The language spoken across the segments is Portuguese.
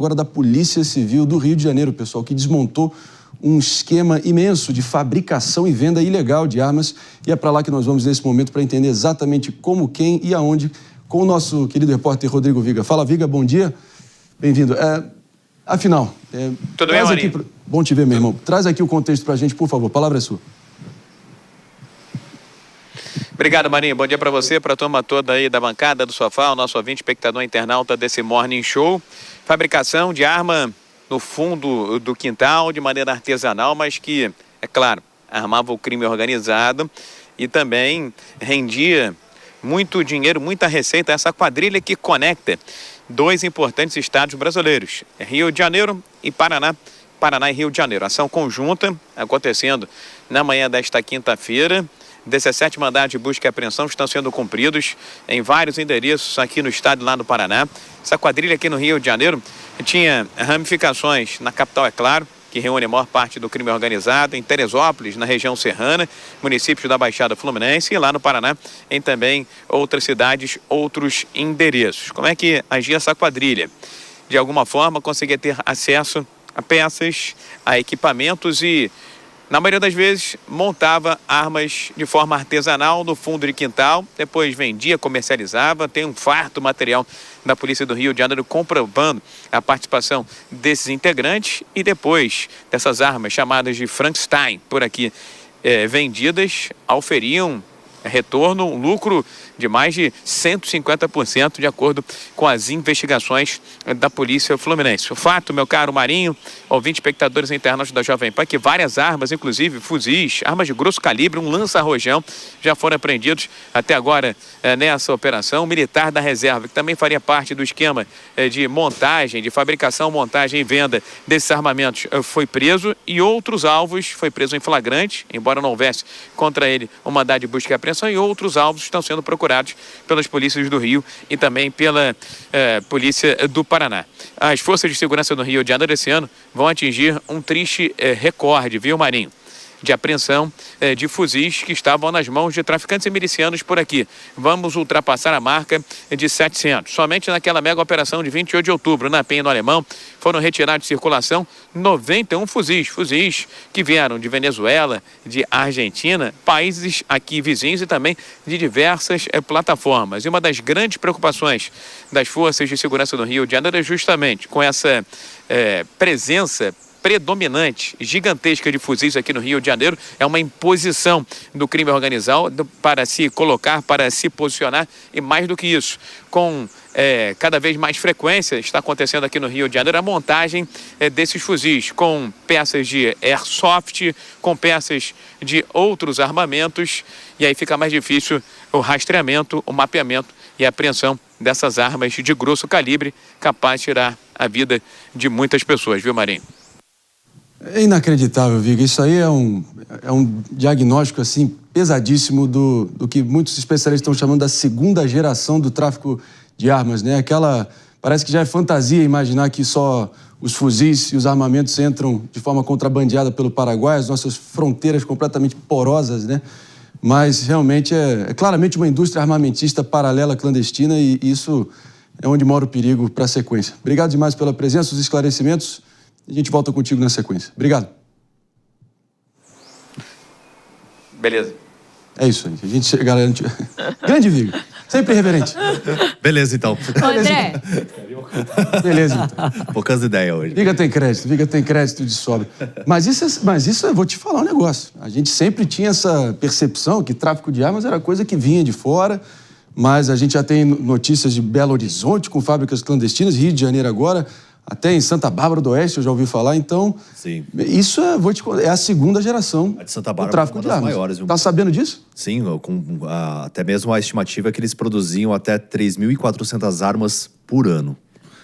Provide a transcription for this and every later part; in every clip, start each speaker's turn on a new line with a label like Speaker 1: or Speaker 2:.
Speaker 1: agora da Polícia Civil do Rio de Janeiro, pessoal, que desmontou um esquema imenso de fabricação e venda ilegal de armas. E é para lá que nós vamos nesse momento para entender exatamente como, quem e aonde, com o nosso querido repórter Rodrigo Viga. Fala, Viga, bom dia. Bem-vindo. Afinal,
Speaker 2: tudo bem, Marinho?
Speaker 1: Bom te ver, meu irmão. Traz aqui o contexto para a gente, por favor. A palavra é sua.
Speaker 2: Obrigado, Marinho. Bom dia para você, para a turma toda aí da bancada do Sofá, o nosso ouvinte, espectador internauta desse Morning Show. Fabricação de arma no fundo do quintal, de maneira artesanal, mas que, é claro, armava o crime organizado e também rendia muito dinheiro, muita receita, essa quadrilha que conecta dois importantes estados brasileiros, Rio de Janeiro e Paraná. Paraná e Rio de Janeiro. Ação conjunta acontecendo na manhã desta quinta-feira. 17 mandados de busca e apreensão estão sendo cumpridos em vários endereços aqui no estado e lá no Paraná. Essa quadrilha aqui no Rio de Janeiro tinha ramificações na capital, é claro, que reúne a maior parte do crime organizado, em Teresópolis, na região serrana, municípios da Baixada Fluminense, e lá no Paraná, em também outras cidades, outros endereços. Como é que agia essa quadrilha? De alguma forma, conseguia ter acesso a peças, a equipamentos e, na maioria das vezes, montava armas de forma artesanal no fundo de quintal, depois vendia, comercializava. Tem um farto material da Polícia do Rio de Janeiro comprovando a participação desses integrantes, e depois dessas armas chamadas de Frankenstein por aqui vendidas, auferiam retorno, um lucro de mais de 150%, de acordo com as investigações da Polícia Fluminense. O fato, meu caro Marinho, ouvintes, espectadores internautas da Jovem Pan, que várias armas, inclusive fuzis, armas de grosso calibre, um lança-rojão, já foram apreendidos até agora nessa operação. O militar da reserva, que também faria parte do esquema de montagem, de fabricação, montagem e venda desses armamentos, foi preso, e outros alvos foi preso em flagrante, embora não houvesse contra ele um mandado de busca e apreensão, e outros alvos estão sendo procurados pelas polícias do Rio e também pela Polícia do Paraná. As forças de segurança do Rio de Janeiro esse ano vão atingir um triste recorde, viu, Marinho? De apreensão de fuzis que estavam nas mãos de traficantes e milicianos por aqui. Vamos ultrapassar a marca de 700. Somente naquela mega operação de 28 de outubro, na Penha, no Alemão, foram retirados de circulação 91 fuzis que vieram de Venezuela, de Argentina, países aqui vizinhos e também de diversas plataformas. E uma das grandes preocupações das forças de segurança do Rio de Janeiro é justamente com essa presença predominante, gigantesca de fuzis aqui no Rio de Janeiro. É uma imposição do crime organizado para se colocar, para se posicionar, e mais do que isso, com cada vez mais frequência está acontecendo aqui no Rio de Janeiro a montagem desses fuzis com peças de airsoft, com peças de outros armamentos, e aí fica mais difícil o rastreamento, o mapeamento e a apreensão dessas armas de grosso calibre, capaz de tirar a vida de muitas pessoas, viu, Marinho?
Speaker 1: É inacreditável, Viga. Isso aí é um diagnóstico assim pesadíssimo do que muitos especialistas estão chamando da segunda geração do tráfico de armas, né? Parece que já é fantasia imaginar que só os fuzis e os armamentos entram de forma contrabandeada pelo Paraguai, as nossas fronteiras completamente porosas, né? Mas realmente é claramente uma indústria armamentista paralela, clandestina, e isso é onde mora o perigo para a sequência. Obrigado demais pela presença, os esclarecimentos. A gente volta contigo na sequência. Obrigado.
Speaker 2: Beleza.
Speaker 1: É isso aí. A gente garante. Grande Viga. Sempre reverente.
Speaker 3: Beleza, então.
Speaker 4: André.
Speaker 1: Beleza, então.
Speaker 3: Poucas ideias hoje.
Speaker 1: Viga tem crédito de sobra. Mas isso eu vou te falar um negócio. A gente sempre tinha essa percepção que tráfico de armas era coisa que vinha de fora, mas a gente já tem notícias de Belo Horizonte com fábricas clandestinas, Rio de Janeiro agora, até em Santa Bárbara do Oeste eu já ouvi falar. Então,
Speaker 3: sim,
Speaker 1: isso é a segunda geração
Speaker 3: a de Santa Bárbara,
Speaker 1: do tráfico de armas.
Speaker 3: Maiores,
Speaker 1: tá sabendo disso?
Speaker 3: Sim, até mesmo a estimativa é que eles produziam até 3.400 armas por ano.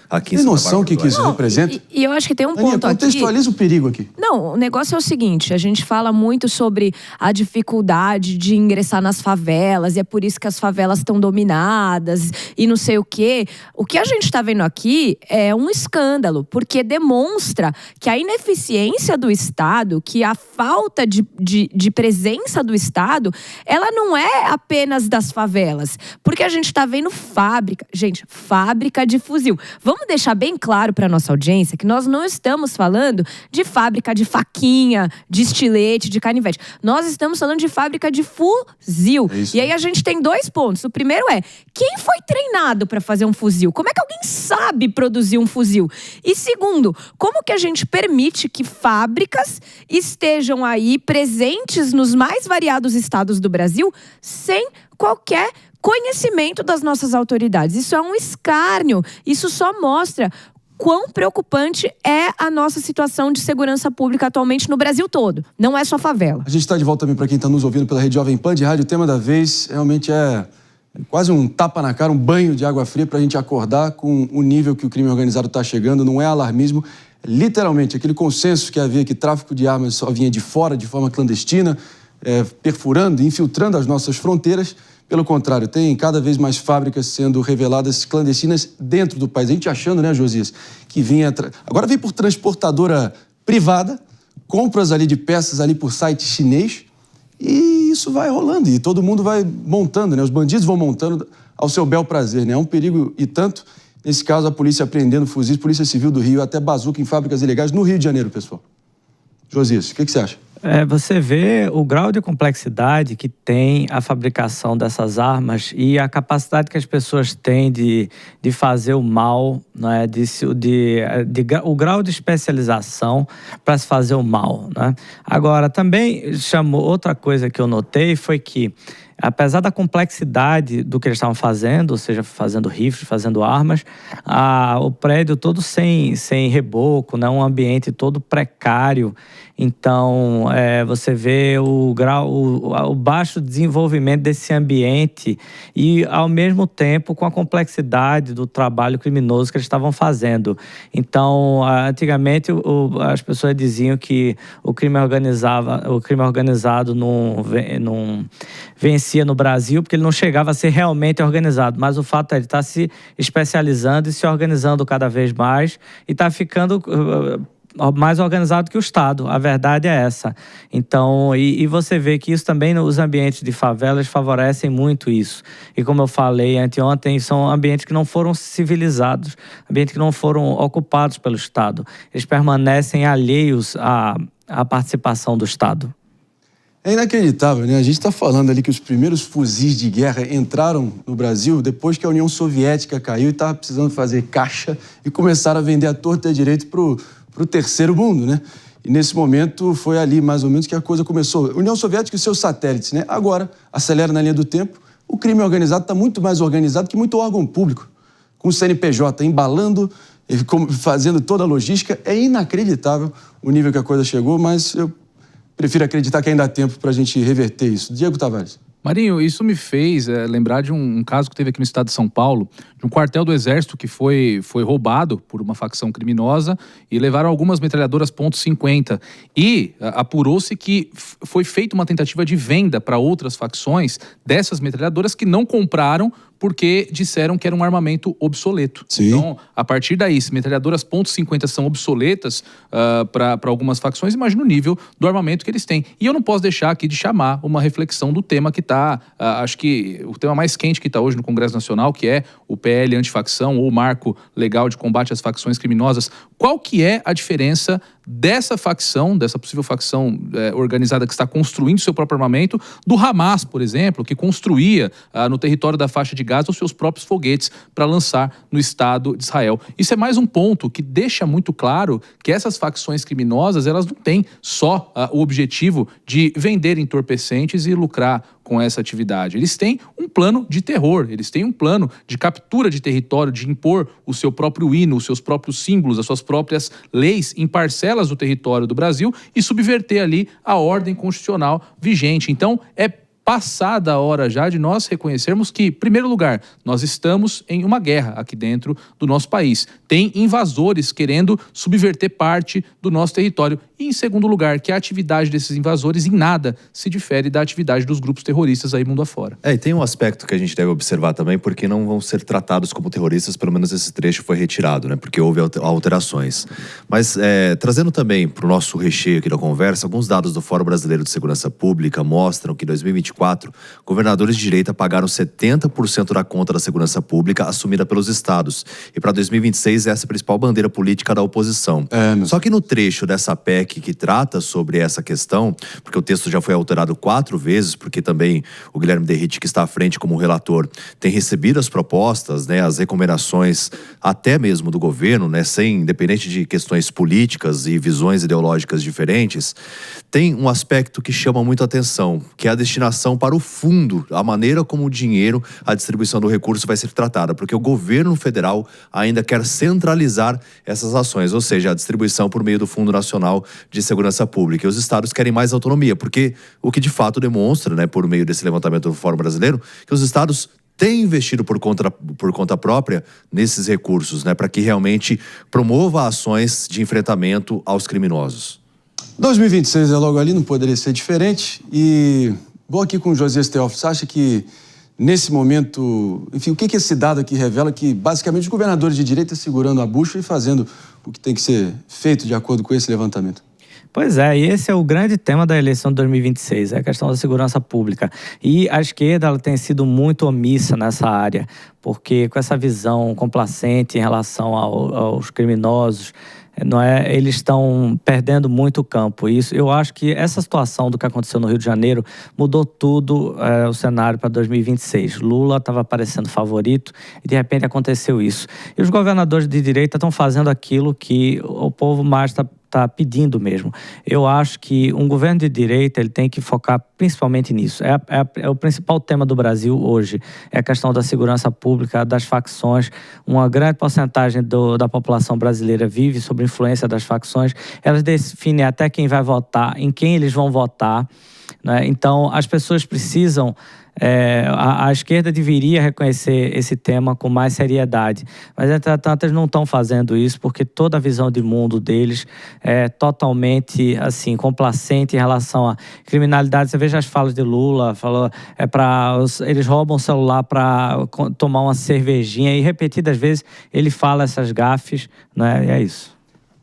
Speaker 3: Aqui em
Speaker 1: Tem noção do que isso representa?
Speaker 4: E eu acho que tem um
Speaker 1: Aninha,
Speaker 4: ponto aqui...
Speaker 1: contextualiza o perigo aqui.
Speaker 4: Não, o negócio é o seguinte, a gente fala muito sobre a dificuldade de ingressar nas favelas, e é por isso que as favelas estão dominadas, e não sei o quê. O que a gente está vendo aqui é um escândalo, porque demonstra que a ineficiência do Estado, que a falta de presença do Estado, ela não é apenas das favelas. Porque a gente está vendo fábrica de fuzil. Vamos vamos deixar bem claro para nossa audiência que nós não estamos falando de fábrica de faquinha, de estilete, de canivete. Nós estamos falando de fábrica de fuzil. E aí a gente tem 2 pontos. O primeiro é, quem foi treinado para fazer um fuzil? Como é que alguém sabe produzir um fuzil? E segundo, como que a gente permite que fábricas estejam aí presentes nos mais variados estados do Brasil sem qualquer conhecimento das nossas autoridades? Isso é um escárnio. Isso só mostra quão preocupante é a nossa situação de segurança pública atualmente no Brasil todo. Não é só favela.
Speaker 1: A gente está de volta também para quem está nos ouvindo pela Rede Jovem Pan de rádio. O tema da vez realmente é quase um tapa na cara, um banho de água fria para a gente acordar com o nível que o crime organizado está chegando. Não é alarmismo, é literalmente aquele consenso que havia que tráfico de armas só vinha de fora, de forma clandestina, perfurando, infiltrando as nossas fronteiras. Pelo contrário, tem cada vez mais fábricas sendo reveladas clandestinas dentro do país. A gente achando, né, Josias, que vinha... Agora vem por transportadora privada, compras ali de peças ali por site chinês, e isso vai rolando, e todo mundo vai montando, né? Os bandidos vão montando ao seu bel prazer, né? É um perigo e tanto. Nesse caso, a polícia apreendendo fuzis, Polícia Civil do Rio, até bazuca em fábricas ilegais no Rio de Janeiro, pessoal. Josias, o que você acha?
Speaker 5: Você vê o grau de complexidade que tem a fabricação dessas armas e a capacidade que as pessoas têm de fazer o mal, né? O grau de especialização para se fazer o mal, né? Agora, também chamou outra coisa que eu notei foi que, apesar da complexidade do que eles estavam fazendo, ou seja, fazendo rifles, fazendo armas, o prédio todo sem reboco, né? Um ambiente todo precário. Então, você vê o baixo desenvolvimento desse ambiente e, ao mesmo tempo, com a complexidade do trabalho criminoso que eles estavam fazendo. Então, antigamente, as pessoas diziam que o crime organizado não vencia no Brasil porque ele não chegava a ser realmente organizado. Mas o fato é ele estar se especializando e se organizando cada vez mais e está ficando mais organizado que o Estado. A verdade é essa. Então, e você vê que isso também nos ambientes de favelas favorecem muito isso. E como eu falei anteontem, são ambientes que não foram civilizados, ambientes que não foram ocupados pelo Estado. Eles permanecem alheios à participação do Estado.
Speaker 1: É inacreditável, né? A gente está falando ali que os primeiros fuzis de guerra entraram no Brasil depois que a União Soviética caiu e estava precisando fazer caixa e começaram a vender à torta e à direito para o terceiro mundo, né? E nesse momento foi ali mais ou menos que a coisa começou. União Soviética e seus satélites, né? Agora, acelera na linha do tempo, o crime organizado está muito mais organizado que muito órgão público, com o CNPJ embalando, fazendo toda a logística. É inacreditável o nível que a coisa chegou, mas eu prefiro acreditar que ainda há tempo para a gente reverter isso. Diego Tavares.
Speaker 6: Marinho, isso me fez lembrar de um caso que teve aqui no estado de São Paulo, de um quartel do Exército que foi roubado por uma facção criminosa e levaram algumas metralhadoras .50. E apurou-se que foi feita uma tentativa de venda para outras facções dessas metralhadoras que não compraram porque disseram que era um armamento obsoleto.
Speaker 1: Sim.
Speaker 6: Então, a partir daí, se metralhadoras .50 são obsoletas para algumas facções, imagina o nível do armamento que eles têm. E eu não posso deixar aqui de chamar uma reflexão do tema que está, acho que o tema mais quente que está hoje no Congresso Nacional, que é o PL antifacção ou o Marco Legal de Combate às Facções Criminosas. Qual que é a diferença dessa facção, dessa possível facção organizada que está construindo seu próprio armamento, do Hamas, por exemplo, que construía no território da faixa de Gaza os seus próprios foguetes para lançar no Estado de Israel? Isso é mais um ponto que deixa muito claro que essas facções criminosas, elas não têm só o objetivo de vender entorpecentes e lucrar com essa atividade. Eles têm um plano de terror, eles têm um plano de captura de território, de impor o seu próprio hino, os seus próprios símbolos, as suas próprias leis em parcelas do território do Brasil e subverter ali a ordem constitucional vigente. Então, é passada a hora já de nós reconhecermos que, em primeiro lugar, nós estamos em uma guerra aqui dentro do nosso país. Tem invasores querendo subverter parte do nosso território. E, em segundo lugar, que a atividade desses invasores em nada se difere da atividade dos grupos terroristas aí mundo afora.
Speaker 3: E tem um aspecto que a gente deve observar também, porque não vão ser tratados como terroristas, pelo menos esse trecho foi retirado, né? Porque houve alterações. Mas trazendo também para o nosso recheio aqui da conversa, alguns dados do Fórum Brasileiro de Segurança Pública mostram que em 2024, governadores de direita pagaram 70% da conta da segurança pública assumida pelos estados. E para 2026, essa é a principal bandeira política da oposição. Só que no trecho dessa PEC que trata sobre essa questão, porque o texto já foi alterado 4 vezes, porque também o Guilherme Derrite, que está à frente como relator, tem recebido as propostas, né, as recomendações até mesmo do governo, né, independente de questões políticas e visões ideológicas diferentes, tem um aspecto que chama muito a atenção, que é a destinação para o fundo, a maneira como o dinheiro, a distribuição do recurso vai ser tratada, porque o governo federal ainda quer centralizar essas ações, ou seja, a distribuição por meio do Fundo Nacional de Segurança Pública. E os estados querem mais autonomia, porque o que de fato demonstra, né, por meio desse levantamento do Fórum Brasileiro, que os estados têm investido por conta própria nesses recursos, né, para que realmente promova ações de enfrentamento aos criminosos.
Speaker 1: 2026 é logo ali, não poderia ser diferente. E vou aqui com o Josias Teófilo. Você acha que nesse momento, enfim, o que esse dado aqui revela? Que basicamente os governadores de direita segurando a bucha e fazendo o que tem que ser feito de acordo com esse levantamento.
Speaker 5: Pois é, e esse é o grande tema da eleição de 2026, é a questão da segurança pública. E a esquerda ela tem sido muito omissa nessa área, porque com essa visão complacente em relação aos criminosos, eles estão perdendo muito o campo. Isso, eu acho que essa situação do que aconteceu no Rio de Janeiro mudou tudo o cenário para 2026. Lula estava parecendo favorito e de repente aconteceu isso. E os governadores de direita estão fazendo aquilo que o povo mais está pedindo mesmo. Eu acho que um governo de direita ele tem que focar principalmente nisso. É o principal tema do Brasil hoje. É a questão da segurança pública, das facções. Uma grande porcentagem da população brasileira vive sob influência das facções. Elas definem até quem vai votar, em quem eles vão votar, né? Então, as pessoas precisam... a esquerda deveria reconhecer esse tema com mais seriedade, mas entretanto eles não estão fazendo isso porque toda a visão de mundo deles é totalmente assim complacente em relação à criminalidade. Você veja as falas de Lula, eles roubam o celular para tomar uma cervejinha e repetidas vezes ele fala essas gafes, né? E é isso.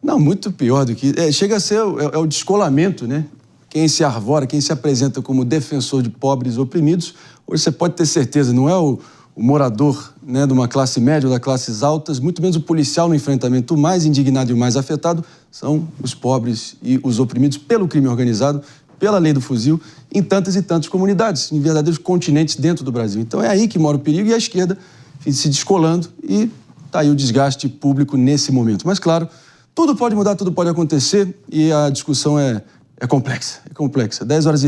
Speaker 1: Não, muito pior do que... chega a ser o descolamento, né? Quem se arvora, quem se apresenta como defensor de pobres oprimidos, hoje você pode ter certeza, não é o morador, né, de uma classe média ou das classes altas, muito menos o policial no enfrentamento. O mais indignado e o mais afetado são os pobres e os oprimidos pelo crime organizado, pela lei do fuzil, em tantas e tantas comunidades, em verdadeiros continentes dentro do Brasil. Então é aí que mora o perigo e a esquerda se descolando e está aí o desgaste público nesse momento. Mas claro, tudo pode mudar, tudo pode acontecer e a discussão é complexa. 10h